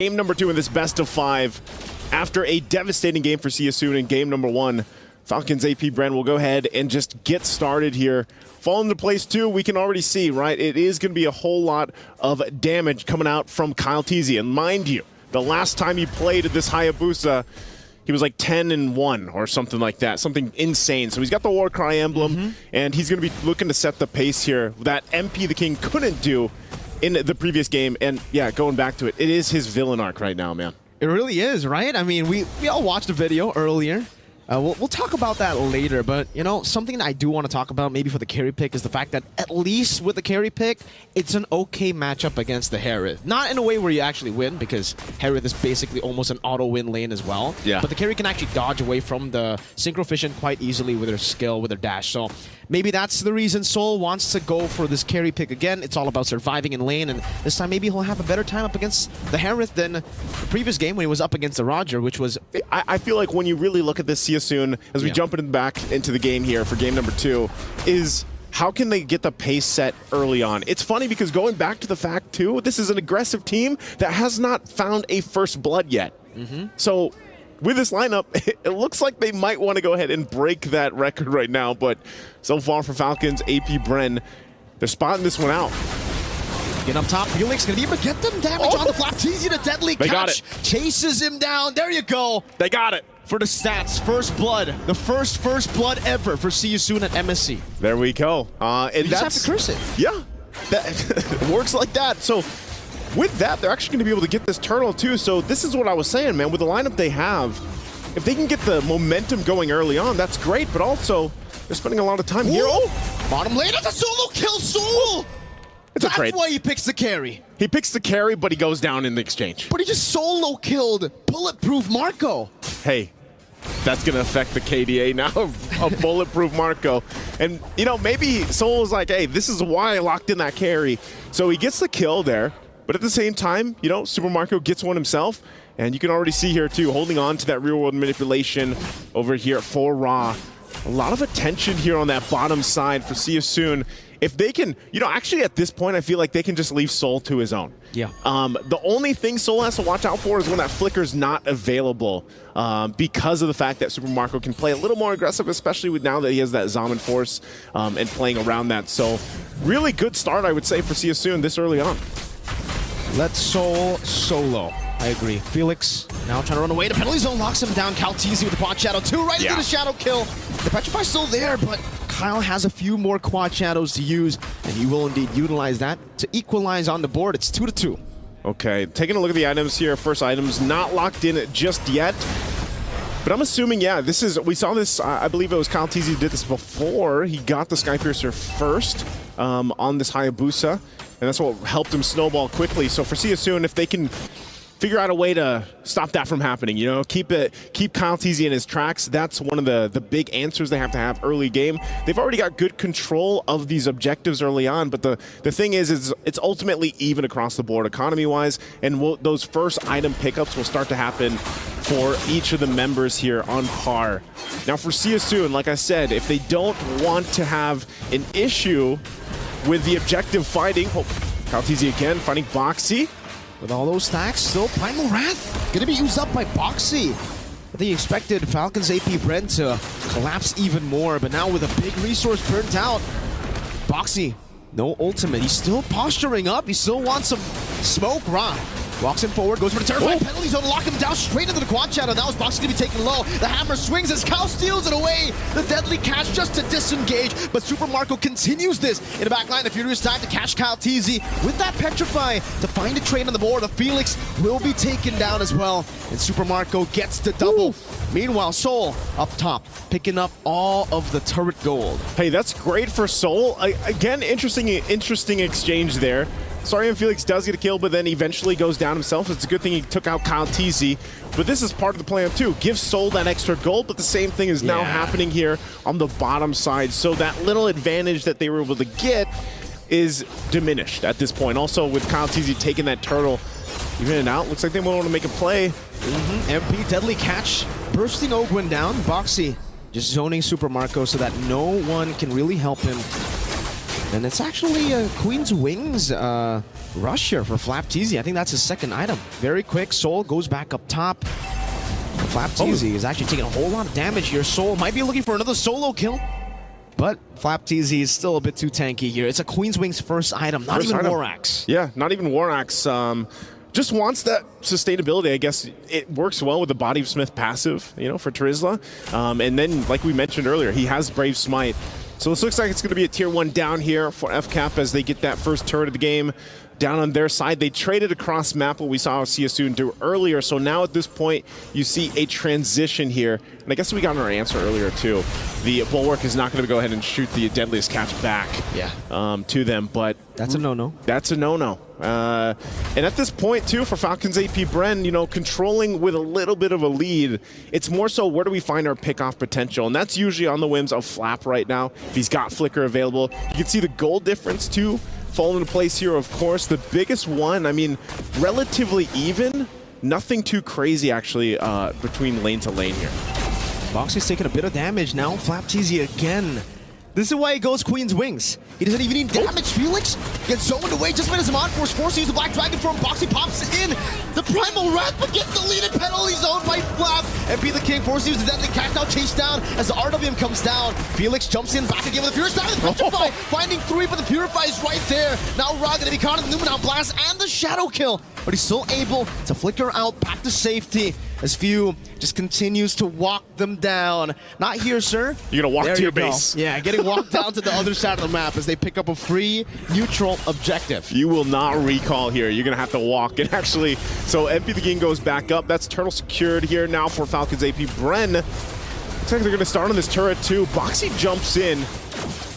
Game number 2 in this best of 5. After a devastating game for CSU in game number 1, Falcon's Apbren will go ahead and just get started here. Fall into place too, we can already see, right? It is going to be a whole lot of damage coming out from Kyle Teasy. And mind you, the last time he played at this Hayabusa, he was like 10-1 or something like that, something insane. So he's got the Warcry emblem, and he's going to be looking to set the pace here that MP the King couldn't do in the previous game. And yeah, going back to it, it is his villain arc right now, man. It really is, right? I mean, we all watched the video earlier. We'll talk about that later, but, you know, something that I do want to talk about maybe for the carry pick is the fact that at least with the carry pick, it's an okay matchup against the Harith. Not in a way where you actually win, because Harith is basically almost an auto-win lane as well. Yeah. But the carry can actually dodge away from the Synchro Fission quite easily with her skill, with her dash. So maybe that's the reason Soul wants to go for this carry pick again. It's all about surviving in lane, and this time maybe he'll have a better time up against the Harith than the previous game when he was up against the Roger, which was... I feel like when you really look at this soon, as we jump back into the game here for game number 2, is how can they get the pace set early on? It's funny because going back to the fact too, this is an aggressive team that has not found a first blood yet. So with this lineup, it looks like they might want to go ahead and break that record right now, but so far for Falcons, Apbren, they're spotting this one out. Get up top, Felix gonna be able to get them damage on the flap. Teasy the deadly catch. They got it. Chases him down. There you go. They got it. For the stats, first blood. The first blood ever for See You Soon at MSC. There we go. And you just have to curse it. Yeah, that works like that. So with that, they're actually going to be able to get this turtle too. So this is what I was saying, man. With the lineup they have, if they can get the momentum going early on, that's great. But also, they're spending a lot of time here. Oh, bottom lane, that's a solo kill, Soul. It's a trade. That's why he picks the carry. He picks the carry, but he goes down in the exchange. But he just solo killed Bulletproof Marco. Hey, that's going to affect the KDA now of Bulletproof Marco. And, you know, maybe Soul is like, hey, this is why I locked in that carry. So he gets the kill there. But at the same time, you know, Super Marco gets one himself. And you can already see here, too, holding on to that real-world manipulation over here for Ra. A lot of attention here on that bottom side for See You Soon. If they can, you know, actually at this point, I feel like they can just leave Soul to his own. Yeah. The only thing Soul has to watch out for is when that flicker's not available, because of the fact that Super Marco can play a little more aggressive, especially with now that he has that Zaman Force and playing around that. So really good start, I would say, for See You Soon this early on. Let Soul solo. I agree. Felix now trying to run away. The penalty zone locks him down. Cal Teasy with the quad shadow 2 right into the shadow kill. The Petrify's still there, but Kyle has a few more quad shadows to use, and he will indeed utilize that to equalize on the board. It's 2-2. Okay, taking a look at the items here. First items not locked in just yet. But I'm assuming, yeah, this is, we saw this, I believe it was Kyle Teasy who did this before. He got the Skypiercer first on this Hayabusa, and that's what helped him snowball quickly. So for See You Soon, if they can figure out a way to stop that from happening, you know, keep Kyle Teasy in his tracks. That's one of the big answers they have to have early game. They've already got good control of these objectives early on, but the thing is it's ultimately even across the board economy-wise, and those first item pickups will start to happen for each of the members here on par. Now for See You Soon, like I said, if they don't want to have an issue with the objective fighting, Kyle Teasy again fighting Boxy. With all those stacks, still Primal Wrath gonna be used up by Boxy. I think he expected Falcon's Apbren to collapse even more, but now with a big resource burnt out, Boxy, no ultimate. He's still posturing up. He still wants some smoke. Ra walks him forward, goes for the terrifying penalty zone, lock him down straight into the quad shadow. Now is Boxy gonna be taken low. The hammer swings as Cal steals it away. The deadly catch just to disengage, but Super Marco continues this in the back line. The Furious time to catch Kyle Teasy with that Petrify to find a trade on the board. The Felix will be taken down as well, and Super Marco gets the double. Meanwhile, Soul up top, picking up all of the turret gold. Hey, that's great for Soul. Again, interesting exchange there. Sorry, Felix does get a kill, but then eventually goes down himself. It's a good thing he took out Kyle Teasy. But this is part of the plan too. Give Soul that extra gold, but the same thing is now happening here on the bottom side. So that little advantage that they were able to get is diminished at this point. Also, with Kyle Teasy taking that turtle even it out, looks like they want to make a play. MP, deadly catch, bursting Ogwin down. Boxy just zoning Super Marco so that no one can really help him And it's actually a Queen's Wings rush here for Flapteezy. I think that's his second item. Very quick. Soul goes back up top. Flapteezy is actually taking a whole lot of damage here. Soul might be looking for another solo kill. But Flapteezy is still a bit too tanky here. It's a Queen's Wings first item, not even War Axe. Yeah, not even War Axe. Just wants that sustainability. I guess it works well with the Body of Smith passive, you know, for Trizla. And then, like we mentioned earlier, he has Brave Smite. So this looks like it's going to be a tier 1 down here for FCAP as they get that first turret of the game down on their side. They traded across map what we saw CSU do earlier. So now at this point, you see a transition here. And I guess we got our answer earlier too. The Bulwark is not going to go ahead and shoot the Deadliest Catch back to them. But that's a no-no. That's a no-no. And at this point too, for Falcon's Apbren, you know, controlling with a little bit of a lead, it's more so where do we find our pick-off potential? And that's usually on the whims of Flap right now. If he's got Flicker available, you can see the goal difference too fall into place here, of course. The biggest one, I mean, relatively even. Nothing too crazy, actually, between lane to lane here. Boxy's taking a bit of damage now. Flapteezy again. This is why he goes Queen's Wings. He doesn't even need damage. Felix gets zoned away. Just made his Mod Force. Forced to use the Black Dragon form. Boxy pops in. The Primal Wrath, but gets deleted. Penalty zone by Flap. And Be the King forced to use the Deadly Catch. Now chased down as the RWM comes down. Felix jumps in back again with the Purify. The Petrify finding 3, but the Purify is right there. Now Ra going to be caught in the Numenal Blast and the Shadow Kill. But he's still able to flicker out back to safety as Few just continues to walk them down. Not here, sir. You're going to walk to your base. Yeah, getting walked down to the other side of the map as they pick up a free neutral objective. You will not recall here. You're going to have to walk. And actually, so MP the Game goes back up. That's turtle secured here now for Falcon's Apbren. Looks like they're going to start on this turret too. Boxy jumps in.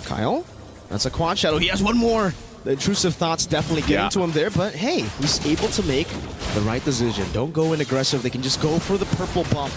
Kyle, that's a quad shadow. He has one more. The intrusive thoughts definitely getting to him there, but hey, he's able to make the right decision. Don't go in aggressive. They can just go for the purple bump,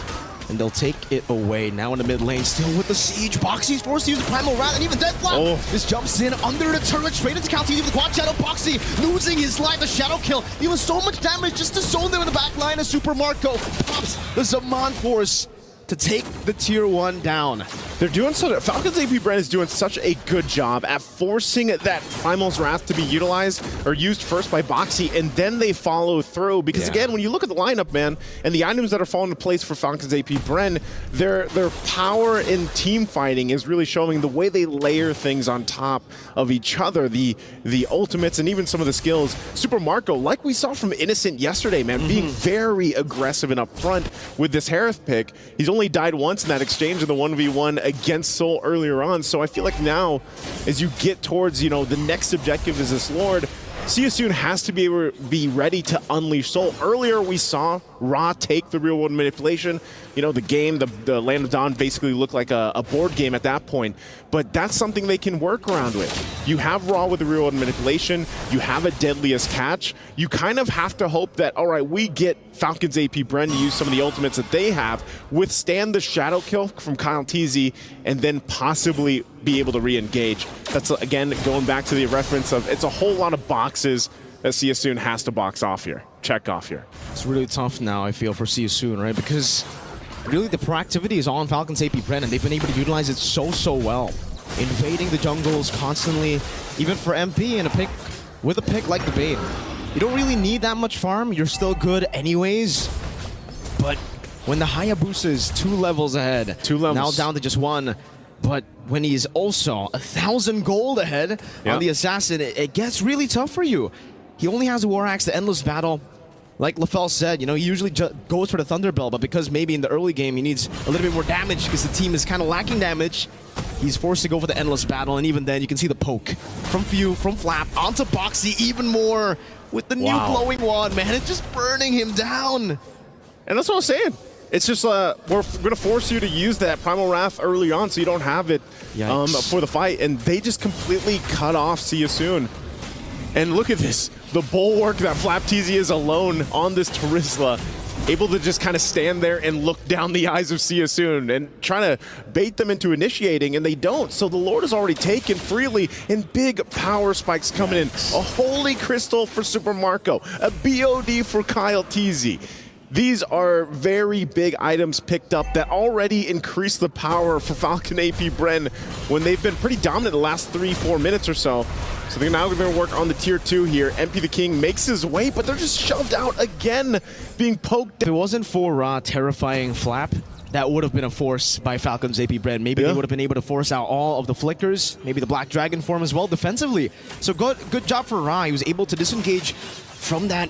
and they'll take it away. Now in the mid lane, still with the siege. Boxy's forced to use the Primal Wrath, and even Deadflap just jumps in under the turret, straight into County with the quad shadow. Boxy losing his life, the shadow kill. Even so much damage just to zone them in the back line as Super Marco pops the Zaman Force to take the tier 1 down. They're doing so. Falcon's Apbren is doing such a good job at forcing that Primal's Wrath to be utilized or used first by Boxy, and then they follow through. Because again, when you look at the lineup, man, and the items that are falling into place for Falcon's Apbren, their power in team fighting is really showing the way they layer things on top of each other. The ultimates and even some of the skills. Super Marco, like we saw from Innocent yesterday, man, being very aggressive and upfront with this Harith pick. He's only died once in that exchange in the 1v1 against Soul earlier on, so I feel like now, as you get towards, you know, the next objective is this Lord, CSU has to be ready to unleash Soul. Earlier, we saw Ra take the real-world manipulation. You know, the game, the Land of Dawn basically looked like a board game at that point, but that's something they can work around with. You have Ra with the real-world manipulation. You have a Deadliest Catch. You kind of have to hope that, all right, we get Falcon's Apbren to use some of the ultimates that they have, withstand the Shadow Kill from Kyle TZ, and then possibly be able to re-engage. That's, again, going back to the reference of it's a whole lot of boxes that CSU has to box off here, check off here. It's really tough now, I feel, for CSU, right? Because really the proactivity is all on Falcon's Apbren, and they've been able to utilize it so well. Invading the jungles constantly, even for MP and with a pick like the Bane. You don't really need that much farm, you're still good anyways. But when the Hayabusa is 2 levels ahead, 2 levels. Now down to just 1, but when he's also 1,000 gold ahead on the Assassin, it gets really tough for you. He only has a War Axe, the Endless Battle. Like LaFell said, you know, he usually goes for the Thunderbell, but because maybe in the early game he needs a little bit more damage because the team is kind of lacking damage, he's forced to go for the Endless Battle, and even then you can see the poke from Few, from Flap, onto Boxy even more with the new glowing wand, man. It's just burning him down. And that's what I'm saying. It's just, we're going to force you to use that Primal Wrath early on so you don't have it for the fight. And they just completely cut off See You Soon. And look at this. The bulwark that Flapteezy is alone on this Trizla, able to just kind of stand there and look down the eyes of See You Soon and trying to bait them into initiating, and they don't. So the Lord is already taken freely, and big power spikes coming in. A Holy Crystal for Super Marco, a BOD for Kyle TZ. These are very big items picked up that already increase the power for Falcon Apbren when they've been pretty dominant the last 3-4 minutes or so. So they're now going to work on the tier 2 here. MP the King makes his way, but they're just shoved out again, being poked. If it wasn't for terrifying Flap, that would have been a force by Falcon's Apbren. Maybe they would have been able to force out all of the flickers, maybe the Black Dragon form as well defensively. So good job for Ra. He was able to disengage from that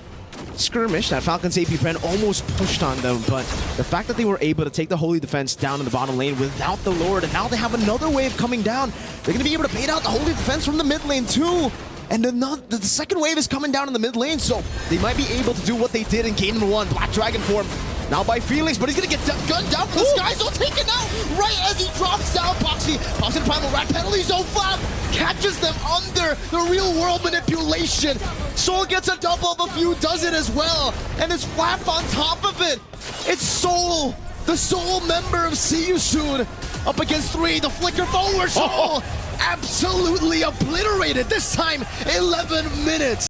skirmish that Falcon's Apbren almost pushed on them, but the fact that they were able to take the Holy Defense down in the bottom lane without the Lord, and now they have another wave coming down. They're going to be able to bait out the Holy Defense from the mid lane too. And the second wave is coming down in the mid lane, so they might be able to do what they did in Game 1. Black Dragon form now by Felix, but he's going to get gunned down from the sky, so taken out right as he drops down. Boxy pops in the Primal Rat, penalty zone Flap catches them under the real world manipulation. Soul gets a double, but Few does it as well, and it's Flap on top of it. It's Soul, the Soul member of See You Soon, up against 3, the flicker forward. Soul absolutely obliterated, this time 11 minutes.